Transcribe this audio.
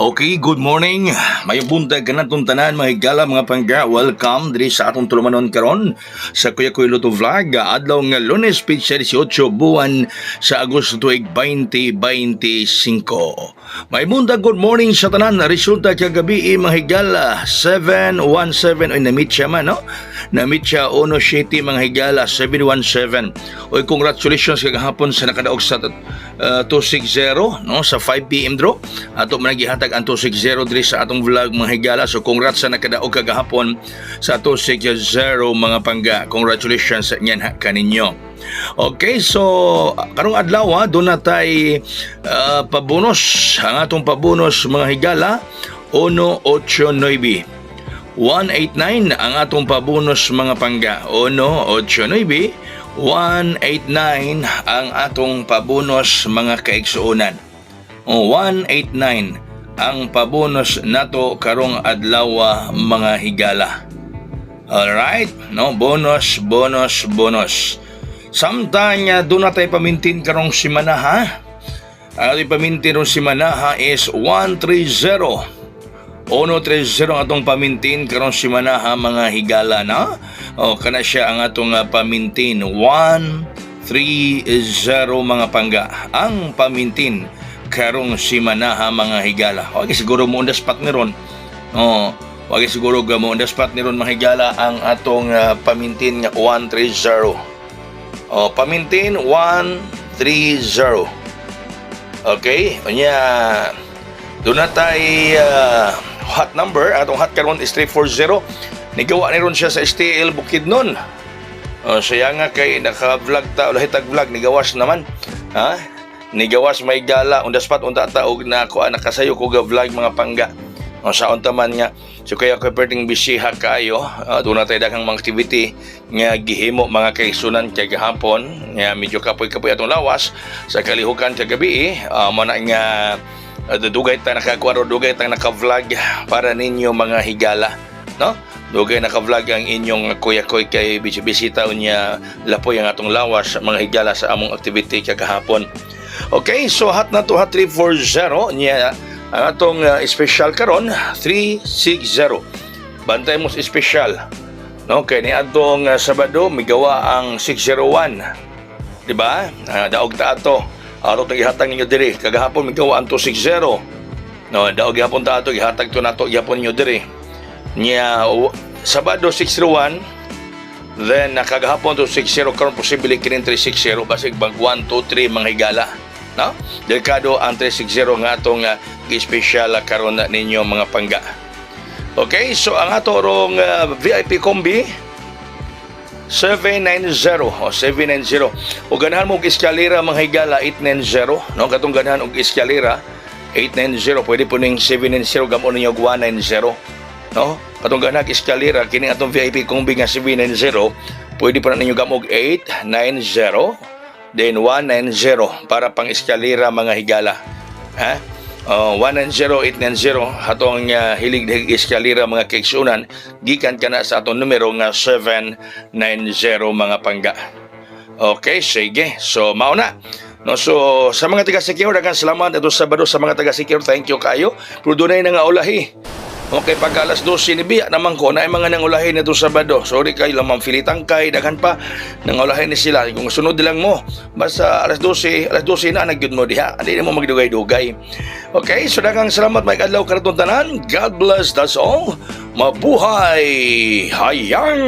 Okay, good morning. May buntag ka na itong tanan, mga higala, mga pangga. Welcome diri sa atong tulumanon karon sa Kuya Kuya Luto Vlog. Adlaw nga Lunes, pitsa 18 buwan sa Agosto tuig 2025. May buntag good morning sa tanan. Resulta kagabi, mga higala, 717. Oy, na-meet siya man, no? Na-meet siya, Ono City, mga higala, 717. Oy, congratulations kagahapon sa nakadaog sa 260, no? Sa 5 p.m. draw. Ato managihatag ang 260 diri sa atong vlog, mga higala. So congrats sa nakadaog kagahapon sa 260, mga pangga. Congratulations sa inyan kaninyo. Okay, so karong adlaw doon na tay pabonos. Ang atong pabonos, mga higala, 189 189 ang atong pabonos, mga pangga. 189 189 ang atong pabonos, mga kaigsuonan. 189 ang pabonos nato karong adlaw, mga higala. Alright, no, bonus. Samtang doon na tayo pamintin karong simana, ha? Ang ating pamintin karong simana, ha, is 130 130 ang atong pamintin karong simana, ha, mga higala, na? O, kana siya ang atong pamintin. 130, mga pangga. Ang pamintin karong simana, ha, mga higala. Wagi siguro mo on the spot ni ron. O, wagi siguro mo on the spot ni ron, mga higala, ang atong pamintin nga 130. O, pamintin 130. Okay? Unya, doon na tayo hot number. Atong hot karon is 340. Nigawa ni ron siya sa STL Bukidnon. Saya nga kay naka-vlog ta, ulahitag vlog, nigawas naman. Ha? Nigawas may gala, on the spot, unta taog na ako, nakasayo ko ga vlog, mga pangga. Sa unta man nga. So kaya ko perting bisiha kayo. Doon na tayo daghang mga activity nga gihimo, mga kaisunan kay gahapon. Nga medyo kapoy-kapoy atong lawas sa kalihukan kagabi. Mana nga dugay ta nakakuha, dugay ta naka-vlog para ninyo, mga higala, no? Dugay naka-vlog ang inyong kuya-kuy kay bisita unya lapoy ang atong lawas, mga higala, sa among activity kagahapon. Okay, so hot na to, hot 340 niya ang atong special karon 360. Bantay mo sa special, no? Kay ni atong Sabado migawa ang 601, di ba? Daog ta ato. Ato ihatag ninyo diri. Kagahapon migawa ang 260. No, daog gihapon ta ato ihatag to nato gihapon ninyo diri. Nya Sabado 601, then kagahapon 260, karon posible kinin 360 basig bag 1 2 3, mga higala, no? Delikado ang 360 nga atong special karon ninyo, mga pangga. Okay, so ang ato rong VIP combi 790 o 790. O ganahan mo og eskalera, mga higala, 890, no? Katong ganahan og eskalera 890, pwede po ning 790 gamon ninyo 190, no? Katong ganahan og eskalera kini atong VIP combi nga 790, pwede pa ninyo gamog 890 then 190 para pang eskalera, mga higala, ha? 190, 890 atong hilig eskalera, mga kaigsunan, gikan kana sa atong numero nga 790, mga pangga. Okay, sige. So mao na, no? So sa mga taga-secure, daghang salamat ito Sabado sa mga taga-secure. Thank you kayo. Pero dunay na nga ulahi. Okay, pag alas 12 ni biya naman ko na mga nangulahin nito Sabado. Sorry kayo lang, mamfilitang kay daghan pa nangulahin ni sila. Kung sunod lang mo, basta alas 12 na nagyud mo diha. Hindi mo magdugay-dugay. Okay, so daghang salamat, may adlaw karon tanan. God bless, that's all. Mabuhay hayang.